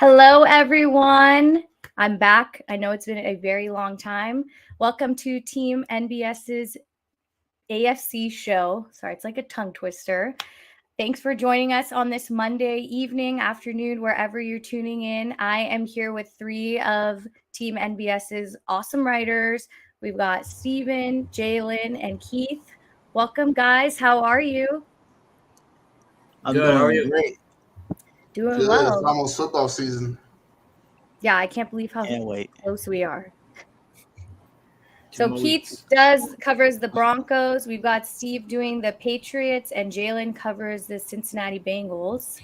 Hello, everyone. I'm back. I know it's been a very long time. Welcome to Team NBS's AFC show. Sorry, it's like a tongue twister. Thanks for joining us on this Monday evening, afternoon, wherever you're tuning in. I am here with three of Team NBS's awesome writers. We've got Steven, Jalen, and Keith. Welcome, guys. How are you? I'm good. How are you? Great. Doing Good. well. It's almost football season. Yeah, I can't believe how Can't wait. close we are. Two So more Keith weeks. covers the Broncos. We've got Steve doing the Patriots, and Jalen covers the Cincinnati Bengals.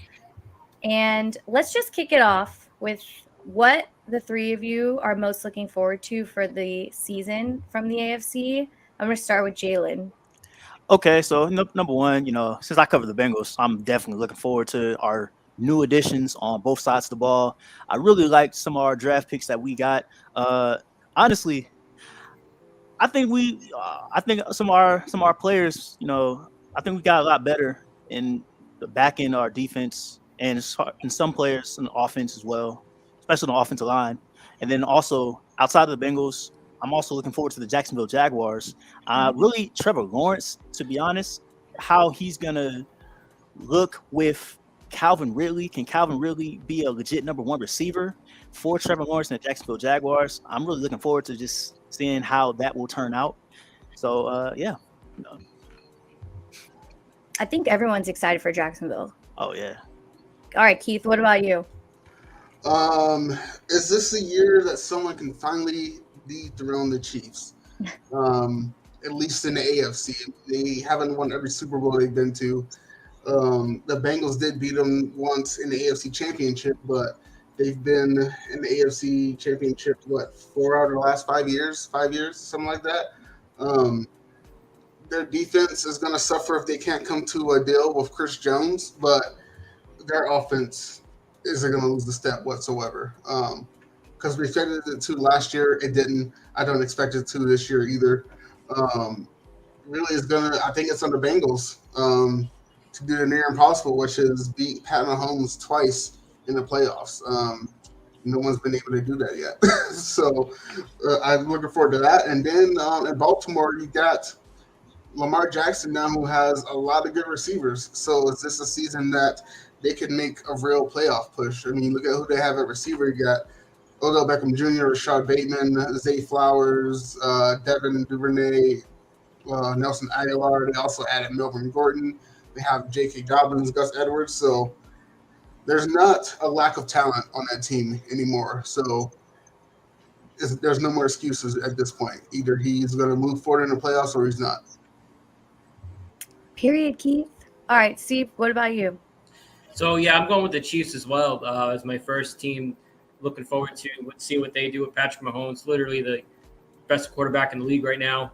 And let's just kick it off with what the three of you are most looking forward to for the season from the AFC. I'm going to start with Jalen. Okay, so number one, since I cover the Bengals, I'm definitely looking forward to our new additions on both sides of the ball. I really liked some of our draft picks that we got. Honestly, I think some of our players, I think we got a lot better in the back end of our defense and some players in the offense as well, especially on the offensive line. And then also outside of the Bengals, I'm also looking forward to the Jacksonville Jaguars. Really, Trevor Lawrence, to be honest, how he's gonna look with Calvin Ridley. Can Calvin Ridley be a legit number one receiver for Trevor Lawrence and the Jacksonville Jaguars? I'm really looking forward to just seeing how that will turn out. So, yeah. I think everyone's excited for Jacksonville. Oh, yeah. All right, Keith, what about you? Is this the year that someone can finally dethrone the Chiefs? At least in the AFC. They haven't won every Super Bowl they've been to. The Bengals did beat them once in the AFC Championship, but they've been in the AFC Championship, 4 out of the last 5 years? 5 years, something like that. Their defense is going to suffer if they can't come to a deal with Chris Jones, but their offense isn't going to lose the step whatsoever. Because we expected it to last year, it didn't. I don't expect it to this year either. Really, I think it's on the Bengals to do the near impossible, which is beat Pat Mahomes twice in the playoffs. No one's been able to do that yet. So I'm looking forward to that. And then in Baltimore, you got Lamar Jackson now, who has a lot of good receivers. So is this a season that they can make a real playoff push? I mean, look at who they have at receiver. You got Odell Beckham Jr., Rashad Bateman, Zay Flowers, Devin Duvernay, Nelson Aguilar. They also added Melvin Gordon. They have J.K. Dobbins, Gus Edwards. So there's not a lack of talent on that team anymore. So there's no more excuses at this point. Either he's going to move forward in the playoffs or he's not. Period, Keith. All right, Steve, what about you? So, yeah, I'm going with the Chiefs as well as my first team. Looking forward to see what they do with Patrick Mahomes, literally the best quarterback in the league right now.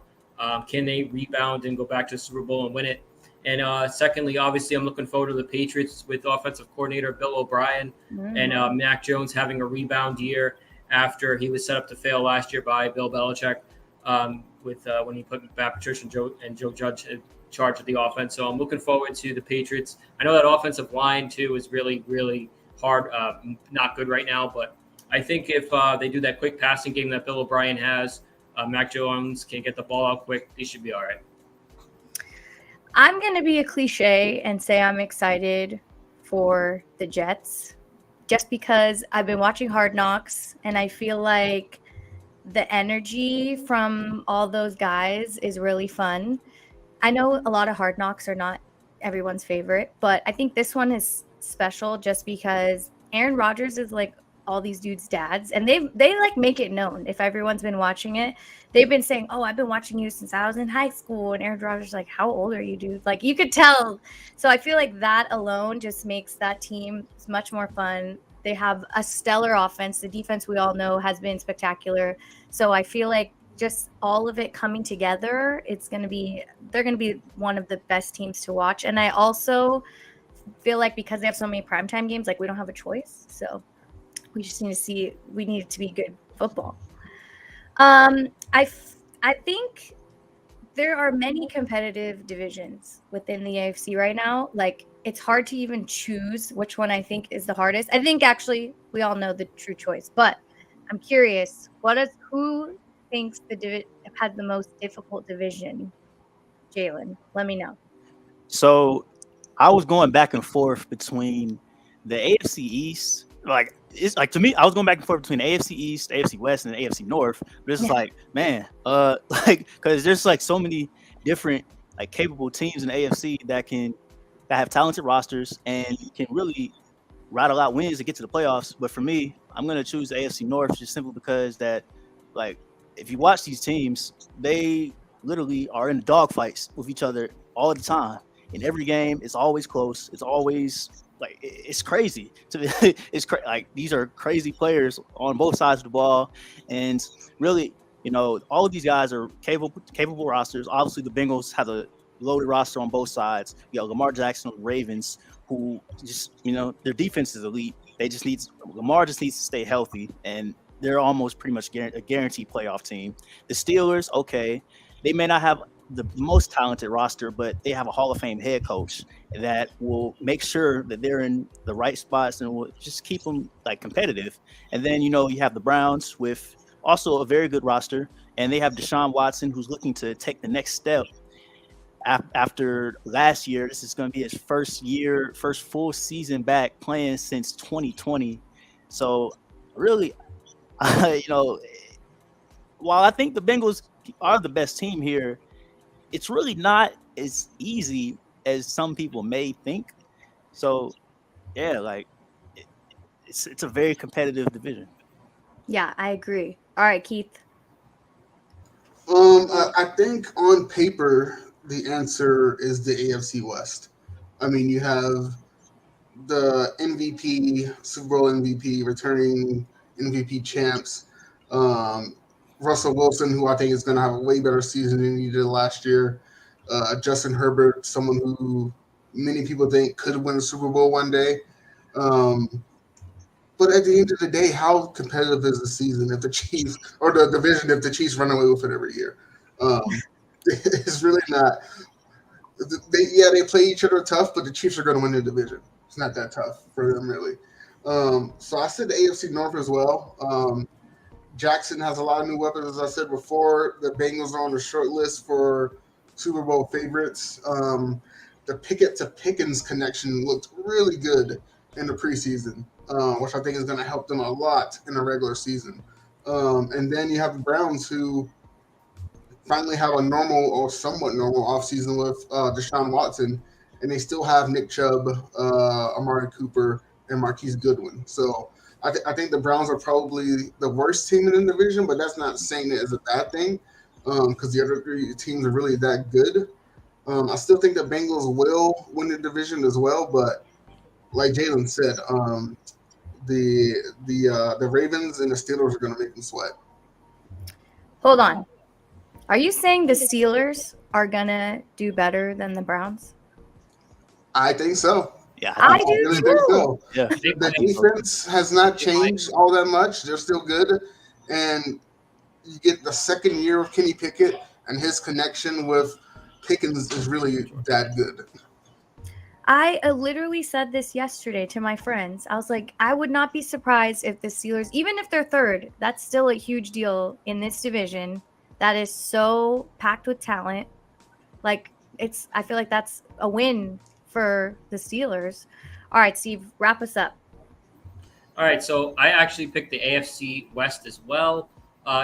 Can they rebound and go back to the Super Bowl and win it? And secondly, obviously, I'm looking forward to the Patriots with offensive coordinator Bill O'Brien and Mac Jones having a rebound year after he was set up to fail last year by Bill Belichick when he put Matt Patricia and Joe Judge in charge of the offense. So I'm looking forward to the Patriots. I know that offensive line, too, is really, really hard, not good right now. But I think if they do that quick passing game that Bill O'Brien has, Mac Jones can get the ball out quick. They should be all right. I'm going to be a cliche and say I'm excited for the Jets just because I've been watching Hard Knocks and I feel like the energy from all those guys is really fun. I know a lot of Hard Knocks are not everyone's favorite, but I think this one is special just because Aaron Rodgers is like all these dudes' dads, and they like make it known. If everyone's been watching it, they've been saying, "Oh, I've been watching you since I was in high school." And Aaron Rodgers is like, "How old are you, dude?" Like you could tell. So I feel like that alone just makes that team much more fun. They have a stellar offense. The defense we all know has been spectacular. So I feel like just all of it coming together, they're gonna be one of the best teams to watch. And I also feel like because they have so many primetime games, like we don't have a choice. So we just we need it to be good football. I think there are many competitive divisions within the AFC right now. Like it's hard to even choose which one I think is the hardest. I think actually we all know the true choice, but I'm curious, who thinks has the most difficult division? Jalen, let me know. So I was going back and forth between the AFC East. Like it's like to me, I was going back and forth between the AFC East, the AFC West, and the AFC North. But it's like, man, like because there's like so many different like capable teams in the AFC that have talented rosters and can really rattle out wins to get to the playoffs. But for me, I'm gonna choose the AFC North just simply because that, like, if you watch these teams, they literally are in dogfights with each other all the time. In every game, it's always close. It's always like it's crazy. Like these are crazy players on both sides of the ball, and really, all of these guys are capable rosters. Obviously, the Bengals have a loaded roster on both sides. You got Lamar Jackson on the Ravens, who just their defense is elite. Lamar just needs to stay healthy, and they're almost pretty much a guaranteed playoff team. The Steelers, okay, they may not have the most talented roster, but they have a Hall of Fame head coach that will make sure that they're in the right spots and will just keep them like competitive. And then you have the Browns with also a very good roster, and they have Deshaun Watson, who's looking to take the next step. After last year, this is going to be his first full season back playing since 2020. So really, while I think the Bengals are the best team here, it's really not as easy as some people may think. So yeah, like it's a very competitive division. Yeah, I agree. All right, Keith. I think on paper the answer is the AFC West. I mean, you have the MVP, Super Bowl MVP, returning MVP champs, Russell Wilson, who I think is going to have a way better season than he did last year. Justin Herbert, someone who many people think could win a Super Bowl one day. But at the end of the day, how competitive is the season if the Chiefs or the division if the Chiefs run away with it every year? It's really not. They play each other tough, but the Chiefs are going to win the division. It's not that tough for them, really. So I said the AFC North as well. Jackson has a lot of new weapons, as I said before. The Bengals are on the short list for Super Bowl favorites. The Pickett to Pickens connection looked really good in the preseason, which I think is going to help them a lot in the regular season. And then you have the Browns, who finally have a normal or somewhat normal offseason with Deshaun Watson, and they still have Nick Chubb, Amari Cooper, and Marquise Goodwin. So I think the Browns are probably the worst team in the division, but that's not saying it as a bad thing because the other three teams are really that good. I still think the Bengals will win the division as well, but like Jalen said, the Ravens and the Steelers are going to make them sweat. Hold on. Are you saying the Steelers are going to do better than the Browns? I think so. Yeah, I do really too. think so. Yeah. The defense has not changed all that much. They're still good. And you get the second year of Kenny Pickett, and his connection with Pickens is really that good. I literally said this yesterday to my friends. I was like, I would not be surprised if the Steelers, even if they're third, that's still a huge deal in this division that is so packed with talent. Like, I feel like that's a win for the Steelers. All right, Steve, wrap us up. All right, so I actually picked the AFC West as well,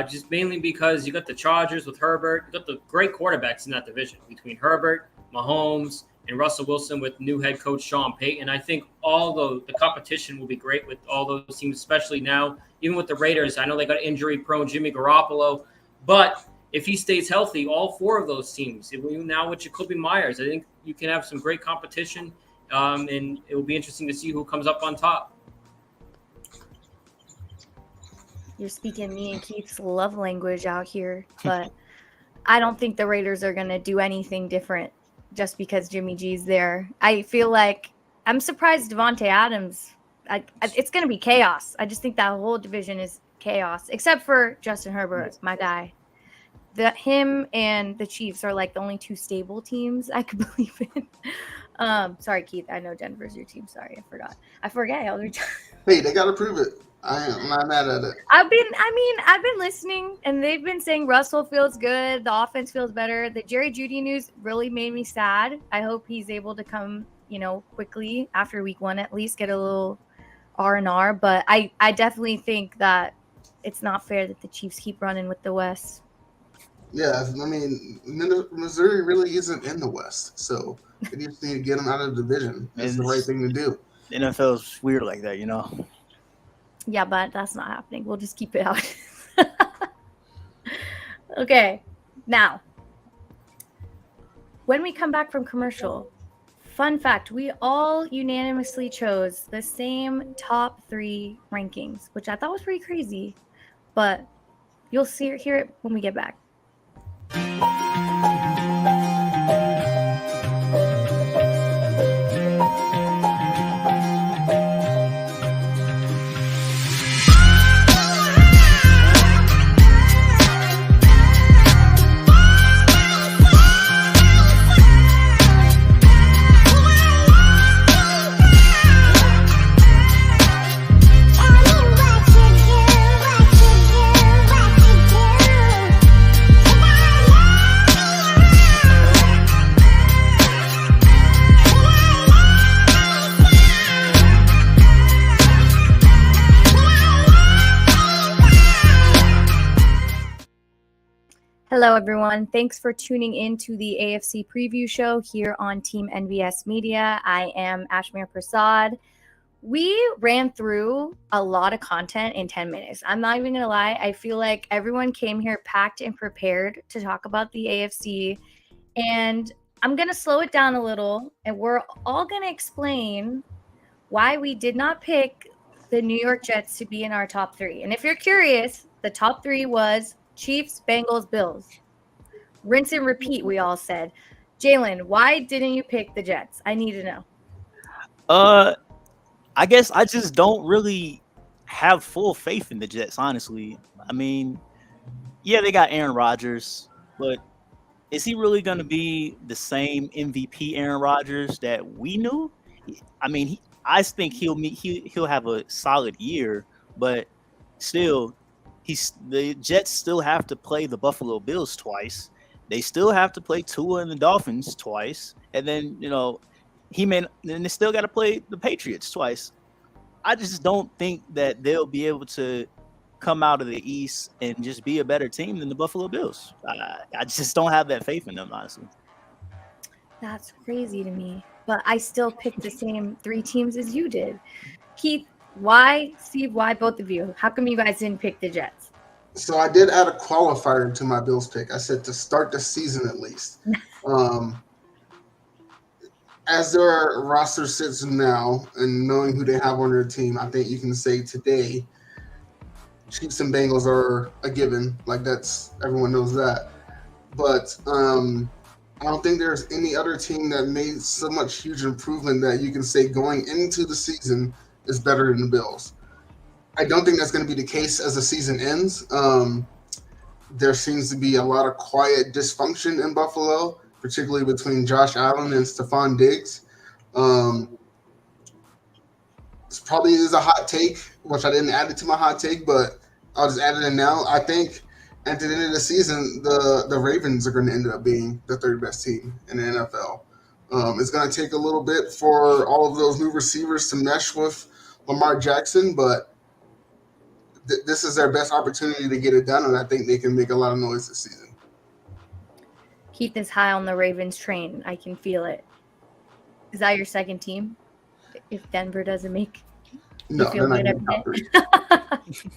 just mainly because you got the Chargers with Herbert. You got the great quarterbacks in that division between Herbert, Mahomes, and Russell Wilson with new head coach Sean Payton. I think all the competition will be great with all those teams, especially now, even with the Raiders. I know they got injury-prone Jimmy Garoppolo, but if he stays healthy, all four of those teams, now with Jacoby Myers, I think you can have some great competition, and it will be interesting to see who comes up on top. You're speaking me and Keith's love language out here, but I don't think the Raiders are going to do anything different just because Jimmy G's there. I feel like I'm surprised Devontae Adams. It's going to be chaos. I just think that whole division is chaos, except for Justin Herbert, my guy. Him and the Chiefs are like the only two stable teams I could believe in. Sorry, Keith. I know Denver's your team. Sorry, I forgot. I forget all the time. Hey, they got to prove it. I'm not mad at it. I've been listening, and they've been saying Russell feels good. The offense feels better. The Jerry Jeudy news really made me sad. I hope he's able to come, quickly after week 1 at least, get a little R&R. But I definitely think that it's not fair that the Chiefs keep running with the West. Yeah, I mean, Missouri really isn't in the West, so they just need to get them out of the division. It's the right thing to do. The NFL's weird like that, Yeah, but that's not happening. We'll just keep it out. Okay, now, when we come back from commercial, fun fact, we all unanimously chose the same top 3 rankings, which I thought was pretty crazy, but you'll hear it when we get back. Hello, everyone. Thanks for tuning in to the AFC Preview Show here on Team NVS Media. I am Ashmere Prasad. We ran through a lot of content in 10 minutes. I'm not even going to lie. I feel like everyone came here packed and prepared to talk about the AFC. And I'm going to slow it down a little, and we're all going to explain why we did not pick the New York Jets to be in our top 3. And if you're curious, the top 3 was Chiefs, Bengals, Bills. Rinse and repeat, we all said. Jalen, why didn't you pick the Jets? I need to know. I guess I just don't really have full faith in the Jets, honestly. I mean, yeah, they got Aaron Rodgers, but is he really going to be the same MVP Aaron Rodgers that we knew? I mean, I think he'll have a solid year, but still, the Jets still have to play the Buffalo Bills twice. They still have to play Tua and the Dolphins twice, and then they still got to play the Patriots twice. I just don't think that they'll be able to come out of the East and just be a better team than the Buffalo Bills. I just don't have that faith in them, honestly. That's crazy to me, but I still picked the same 3 teams as you did. Keith, why both of you? How come you guys didn't pick the Jets? So I did add a qualifier to my Bills pick. I said to start the season at least. As their roster sits now and knowing who they have on their team, I think you can say today Chiefs and Bengals are a given. Like, that's, everyone knows that. But I don't think there's any other team that made so much huge improvement that you can say going into the season is better than the Bills. I don't think that's going to be the case as the season ends. There seems to be a lot of quiet dysfunction in Buffalo, particularly between Josh Allen and Stephon Diggs. This probably is a hot take, which I didn't add it to my hot take, but I'll just add it in now. I think at the end of the season, the Ravens are going to end up being the 3rd best team in the NFL. It's going to take a little bit for all of those new receivers to mesh with Lamar Jackson, but this is their best opportunity to get it done, and I think they can make a lot of noise this season. Keith is high on the Ravens train. I can feel it. Is that your second team? If Denver doesn't make No, they're not in the top 3.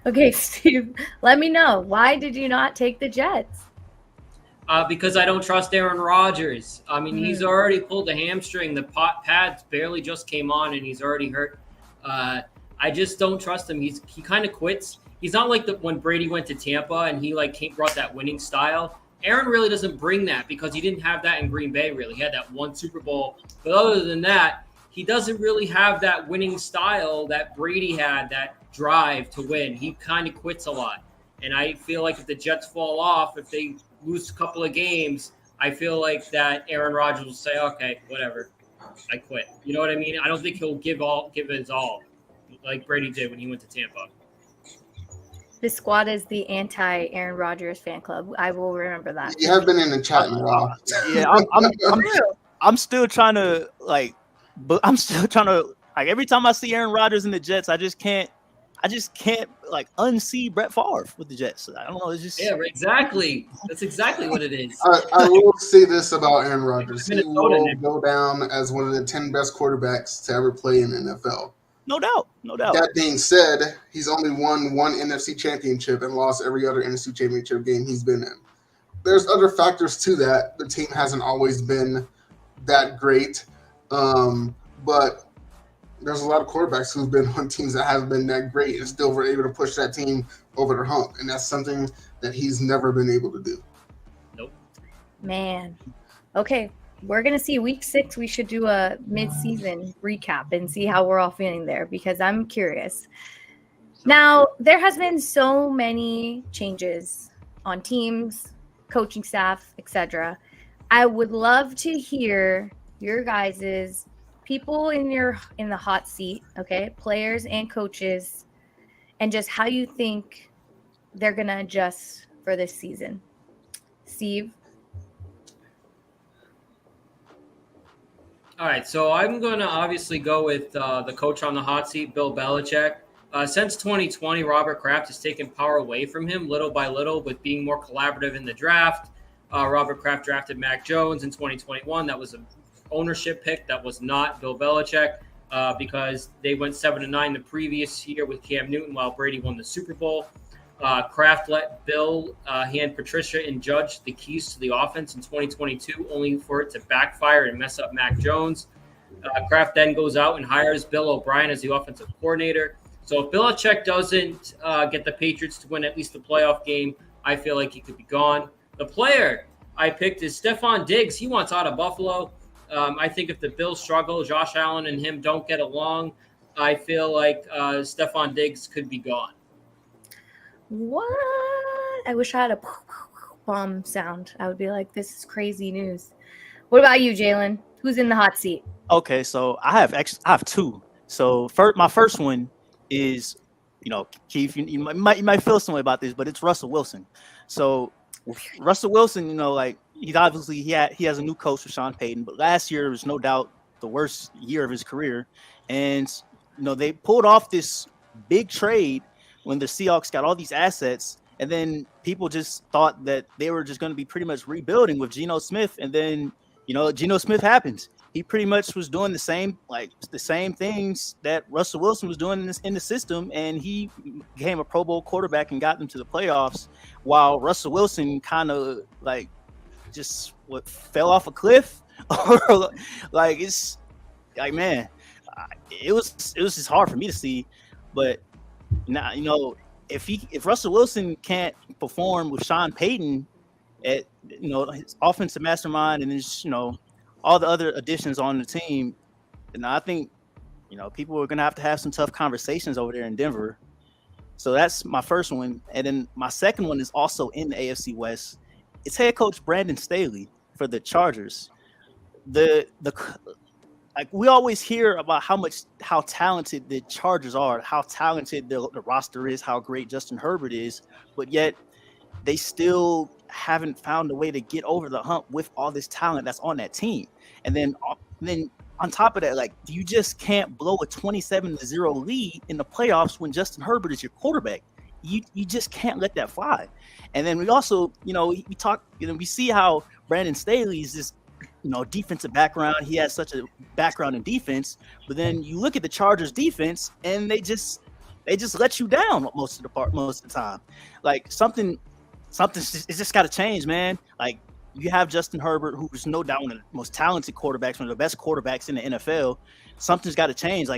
Okay, Steve, let me know. Why did you not take the Jets? Because I don't trust Aaron Rodgers. I mean, he's already pulled a hamstring. The pads barely just came on, and he's already hurt. I just don't trust him. He kind of quits. He's not like when Brady went to Tampa and he brought that winning style. Aaron really doesn't bring that because he didn't have that in Green Bay, really. He had that one Super Bowl. But other than that, he doesn't really have that winning style that Brady had, that drive to win. He kind of quits a lot. And I feel like if the Jets fall off, if they lose a couple of games, I feel like that Aaron Rodgers will say, okay, whatever, I quit. You know what I mean? I don't think he'll give his all like Brady did when he went to Tampa. This squad is the anti-Aaron Rodgers fan club. I will remember that. You have been in the chat in a while. Yeah, I'm still trying to like every time I see Aaron Rodgers in the Jets, I just can't like unsee Brett Favre with the Jets. I don't know. It's just exactly. That's exactly what it is. I will say this about Aaron Rodgers: he Minnesota, will go down as one of the 10 best quarterbacks to ever play in the NFL. No doubt. That being said, he's only won one NFC championship and lost every other NFC championship game he's been in. There's other factors to that. The team hasn't always been that great, but there's a lot of quarterbacks who've been on teams that haven't been that great and still were able to push that team over the hump, and that's something that he's never been able to do. Nope. Man. Okay. We're going to see week 6. We should do a mid-season recap and see how we're all feeling there because I'm curious. Now, there has been so many changes on teams, coaching staff, etc. I would love to hear your guys's people in the hot seat, okay? Players and coaches, and just how you think they're going to adjust for this season. Steve? All right, so I'm going to obviously go with the coach on the hot seat, Bill Belichick. Since 2020, Robert Kraft has taken power away from him little by little with being more collaborative in the draft. Robert Kraft drafted Mac Jones in 2021. That was an ownership pick. That was not Bill Belichick because they went 7-9 the previous year with Cam Newton while Brady won the Super Bowl. Kraft let Bill hand Patricia and Judge the keys to the offense in 2022, only for it to backfire and mess up Mac Jones. Kraft then goes out and hires Bill O'Brien as the offensive coordinator. So if Belichick doesn't get the Patriots to win at least the playoff game, I feel like he could be gone. The player I picked is Stephon Diggs. He wants out of Buffalo. I think if the Bills struggle, Josh Allen and him don't get along, I feel like Stephon Diggs could be gone. What? I wish I had a bomb sound. I would be like, this is crazy news. What about you, Jalen? Who's in the hot seat? Okay, so I have 2. So my first one is, Keith, you might feel some way about this, but it's Russell Wilson. So Russell Wilson, like he's obviously he has a new coach with Sean Payton, but last year was no doubt the worst year of his career, and they pulled off this big trade when the Seahawks got all these assets, and then people just thought that they were just going to be pretty much rebuilding with Geno Smith, and then Geno Smith happens. He pretty much was doing the same things that Russell Wilson was doing in the system, and he became a Pro Bowl quarterback and got them to the playoffs, while Russell Wilson kind of just fell off a cliff, or it's like, man, it was just hard for me to see, but now if Russell Wilson can't perform with Sean Payton at his offensive mastermind and his all the other additions on the team, and I think people are gonna have to have some tough conversations over there in Denver. So that's my first one, and then my second one is also in the AFC West. It's head coach Brandon Staley for the Chargers. We always hear about how talented the Chargers are, how talented the roster is, how great Justin Herbert is, but yet they still haven't found a way to get over the hump with all this talent that's on that team. And then on top of that, you just can't blow a 27-0 lead in the playoffs when Justin Herbert is your quarterback. You just can't let that fly. And then we also, we see how Brandon Staley is this defensive background. He has such a background in defense, but then you look at the Chargers defense and they just let you down most of the time. Something's just got to change, man. You have Justin Herbert, who's no doubt one of the most talented quarterbacks, one of the best quarterbacks in the NFL. Something's got to change.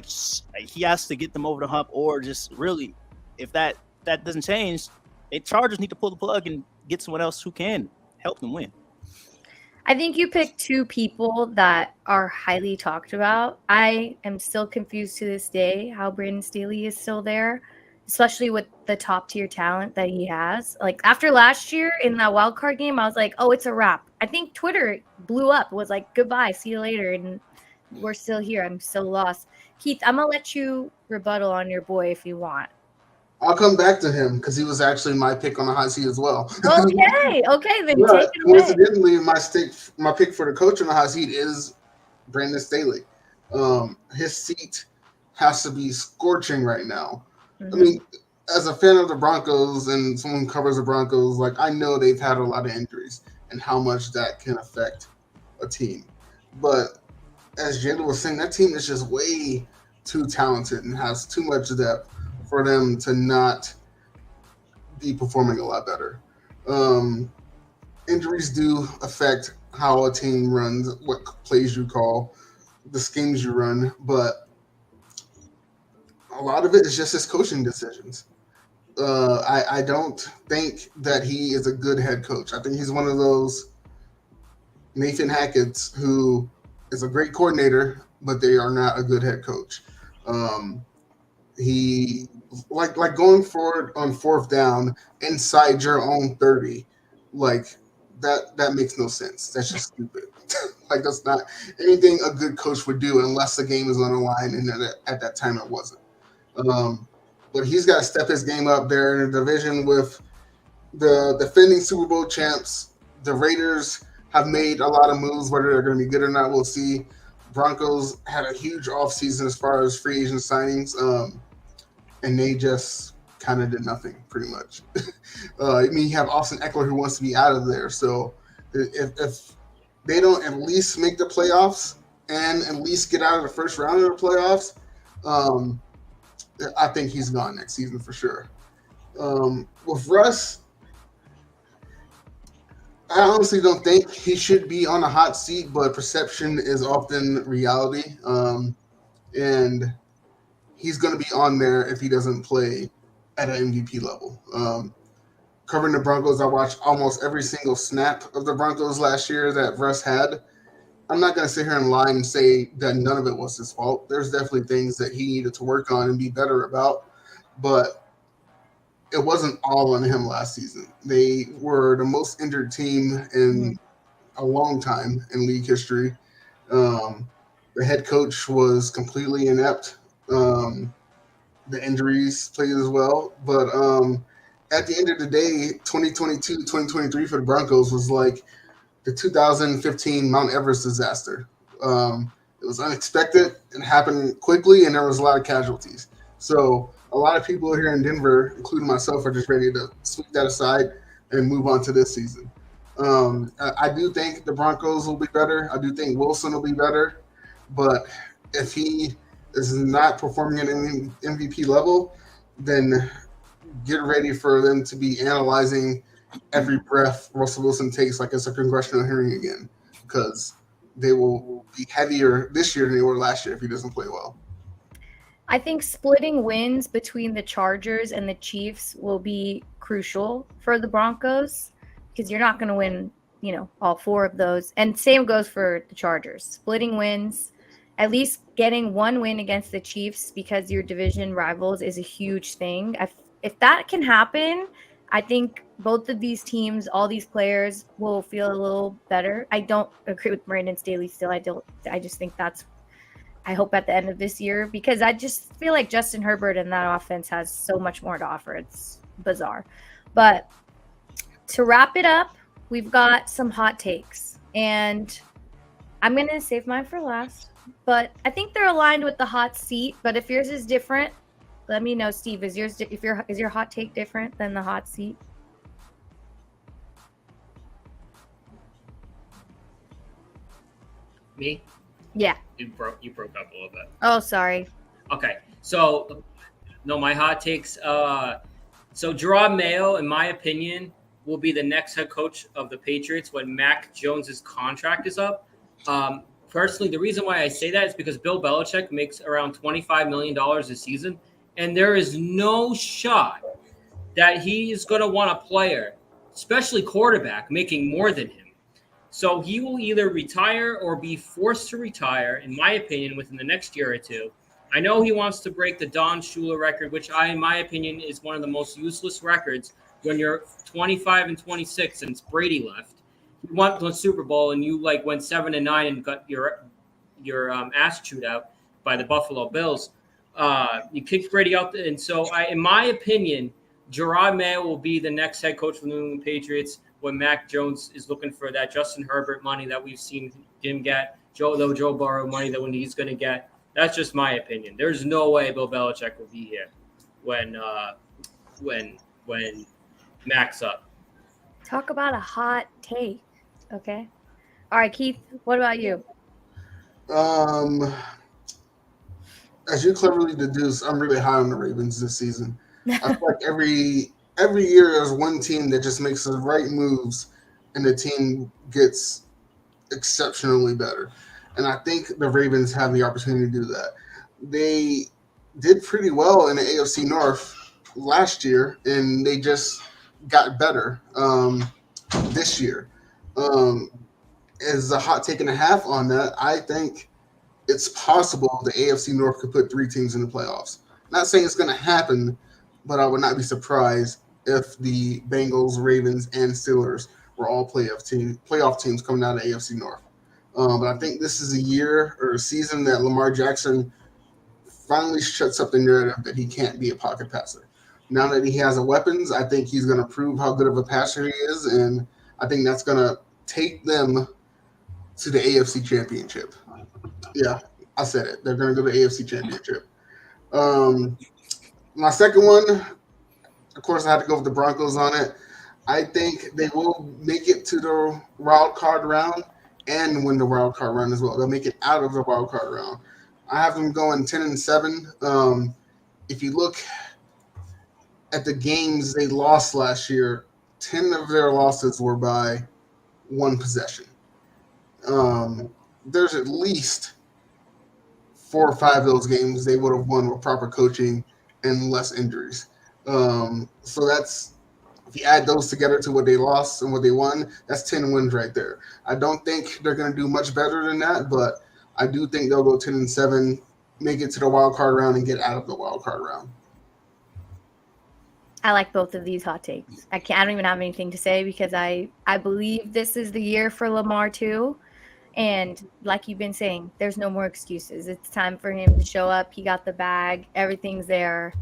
He has to get them over the hump, or just really, if that doesn't change, the Chargers need to pull the plug and get someone else who can help them win. I think you picked 2 people that are highly talked about. I am still confused to this day how Brandon Staley is still there. especially with the top tier talent that he has. Like after last year in that wild card game, I was like, oh, it's a wrap. I think Twitter blew up, was like, goodbye, see you later. And we're still here. I'm so lost. Keith, I'm going to let you rebuttal on your boy if you want. I'll come back to him because he was actually my pick on the hot seat as well. Okay, then Yeah, take it away. coincidentally, my pick for the coach on the hot seat is Brandon Staley. His seat has to be scorching right now. Mm-hmm. I mean, as a fan of the Broncos and someone who covers the Broncos, like I know they've had a lot of injuries and how much that can affect a team. But as Jalen was saying, that team is just way too talented and has too much depth for them to not be performing a lot better. Injuries do affect how a team runs, what plays you call, the schemes you run, but a lot of it is just his coaching decisions. I don't think that he is a good head coach. I think he's one of those Nathan Hackett's who is a great coordinator, but they are not a good head coach. He like going forward on fourth down inside your own 30, like that makes no sense. That's just stupid. Like that's not anything a good coach would do unless the game is on the line, and at that time it wasn't. But he's got to step his game up there in a division with the defending Super Bowl champs. The Raiders have made a lot of moves. Whether they're going to be good or not, we'll see. Broncos had a huge offseason as far as free agent signings, and they just kind of did nothing, pretty much. I mean, you have Austin Eckler who wants to be out of there. So if they don't at least make the playoffs and at least get out of the first round of the playoffs, I think he's gone next season for sure. With Russ, I honestly don't think he should be on a hot seat, but perception is often reality. And he's going to be on there if he doesn't play at an MVP level. Covering the Broncos, I watched almost every single snap of the Broncos last year that Russ had. I'm not going to sit here and lie and say that none of it was his fault. There's definitely things that he needed to work on and be better about, but it wasn't all on him last season. They were the most injured team in a long time in league history. The head coach was completely inept. The injuries played as well. But at the end of the day, 2022, 2023 for the Broncos was like the 2015 Mount Everest disaster. It was unexpected. It happened quickly, and there was a lot of casualties. So a lot of people here in Denver, including myself, are just ready to sweep that aside and move on to this season. I do think the Broncos will be better. I do think Wilson will be better. But if he is not performing at an MVP level, then get ready for them to be analyzing every breath Russell Wilson takes like it's a congressional hearing again, because they will be heavier this year than they were last year if he doesn't play well. I think splitting wins between the Chargers and the Chiefs will be crucial for the Broncos, because you're not going to win, all four of those. And same goes for the Chargers. Splitting wins, at least getting one win against the Chiefs because your division rivals is a huge thing. If that can happen, I think both of these teams, all these players will feel a little better. I don't agree with Brandon Staley still. I just think I hope at the end of this year, because I just feel like Justin Herbert and that offense has so much more to offer. It's bizarre. But to wrap it up, we've got some hot takes, and I'm going to save mine for last, but I think they're aligned with the hot seat. But if yours is different, let me know. Steve, is your hot take different than the hot seat? Me? Yeah. You broke up a little bit. Oh, sorry. Okay. So, no, my hot takes. So Jerome Mayo, in my opinion, will be the next head coach of the Patriots when Mac Jones's contract is up. Personally, the reason why I say that is because Bill Belichick makes around $25 million a season, and there is no shot that he is going to want a player, especially quarterback, making more than him. So he will either retire or be forced to retire, in my opinion, within the next year or two. I know he wants to break the Don Shula record, which in my opinion, is one of the most useless records when you're 25 and 26 since Brady left. You won the Super Bowl and you went 7-9 and got your ass chewed out by the Buffalo Bills. You kicked Brady out, and so in my opinion, Gerard Mayo will be the next head coach for the New England Patriots when Mac Jones is looking for that Justin Herbert money that we've seen him get, Joe Burrow money that when he's going to get. That's just my opinion. There's no way Bill Belichick will be here when Mac's up. Talk about a hot take. Okay. All right, Keith, what about you? As you cleverly deduced, I'm really high on the Ravens this season. I feel like every year there's one team that just makes the right moves and the team gets exceptionally better. And I think the Ravens have the opportunity to do that. They did pretty well in the AFC North last year, and they just got better this year. As a hot take and a half on that, I think it's possible the AFC North could put 3 teams in the playoffs. Not saying it's going to happen, but I would not be surprised if the Bengals, Ravens, and Steelers were all playoff teams coming out of the AFC North. But I think this is a year or a season that Lamar Jackson finally shuts up the narrative that he can't be a pocket passer. Now that he has the weapons, I think he's going to prove how good of a passer he is, and I think that's going to take them to the AFC Championship. Yeah, I said it. They're going to go to the AFC Championship. My second one, of course, I had to go with the Broncos on it. I think they will make it to the wild card round and win the wild card round as well. They'll make it out of the wild card round. I have them going 10-7. If you look at the games they lost last year, 10 of their losses were by 1 possession. There's at least 4 or 5 of those games they would have won with proper coaching and less injuries. So that's, if you add those together to what they lost and what they won, that's 10 wins right there. I don't think they're going to do much better than that, but I do think they'll go 10-7, make it to the wild card round, and get out of the wild card round. I like both of these hot takes. I don't even have anything to say because I believe this is the year for Lamar too. And like you've been saying, there's no more excuses. It's time for him to show up. He got the bag. Everything's there.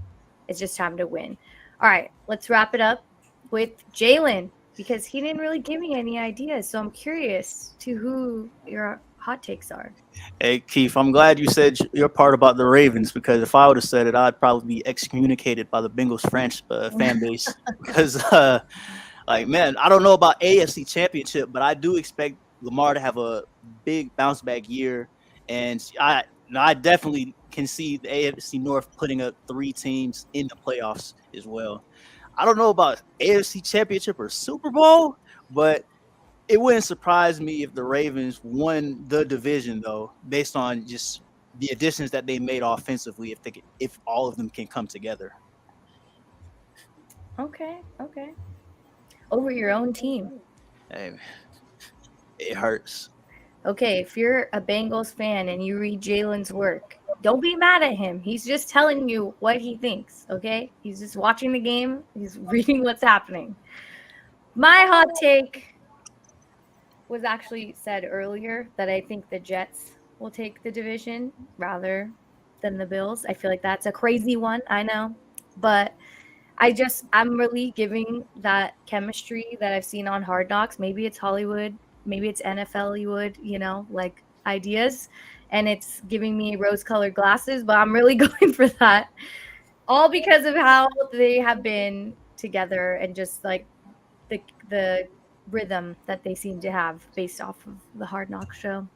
It's just time to win. All right, let's wrap it up with Jalen because he didn't really give me any ideas. So I'm curious to who your hot takes are. Hey, Keith, I'm glad you said your part about the Ravens because if I would have said it, I'd probably be excommunicated by the Bengals fan base because, man, I don't know about AFC Championship, but I do expect Lamar to have a big bounce back year, and I definitely can see the AFC North putting up 3 teams in the playoffs as well. I don't know about AFC Championship or Super Bowl, but it wouldn't surprise me if the Ravens won the division, though, based on just the additions that they made offensively. If all of them can come together. Okay. Over your own team. Hey, it hurts. Okay, if you're a Bengals fan and you read Jalen's work, don't be mad at him. He's just telling you what he thinks, okay? He's just watching the game. He's reading what's happening. My hot take was actually said earlier that I think the Jets will take the division rather than the Bills. I feel like that's a crazy one, I know. But I'm really giving that chemistry that I've seen on Hard Knocks. Maybe it's Hollywood. Maybe it's NFL-Hollywood, like ideas. And it's giving me rose-colored glasses, but I'm really going for that. All because of how they have been together and just like the rhythm that they seem to have based off of the Hard Knocks show.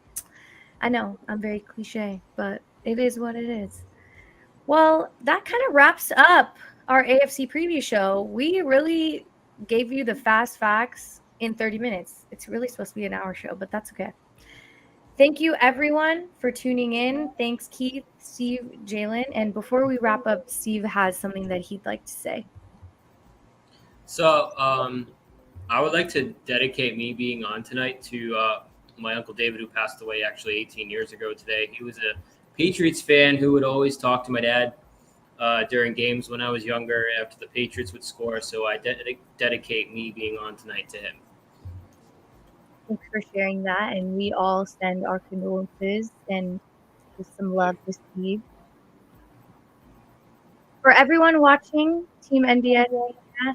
I know, I'm very cliche, but it is what it is. Well, that kind of wraps up our AFC Preview Show. We really gave you the fast facts in 30 minutes. It's really supposed to be an hour show, but that's okay. Thank you, everyone, for tuning in. Thanks, Keith, Steve, Jalen. And before we wrap up, Steve has something that he'd like to say. So I would like to dedicate me being on tonight to my Uncle David, who passed away actually 18 years ago today. He was a Patriots fan who would always talk to my dad during games when I was younger after the Patriots would score. So I dedicate me being on tonight to him. Thanks for sharing that. And we all send our condolences and just some love to Steve. For everyone watching Team NBA,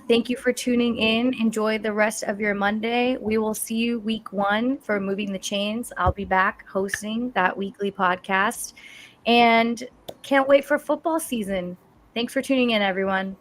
thank you for tuning in. Enjoy the rest of your Monday. We will see you week 1 for Moving the Chains. I'll be back hosting that weekly podcast. And can't wait for football season. Thanks for tuning in, everyone.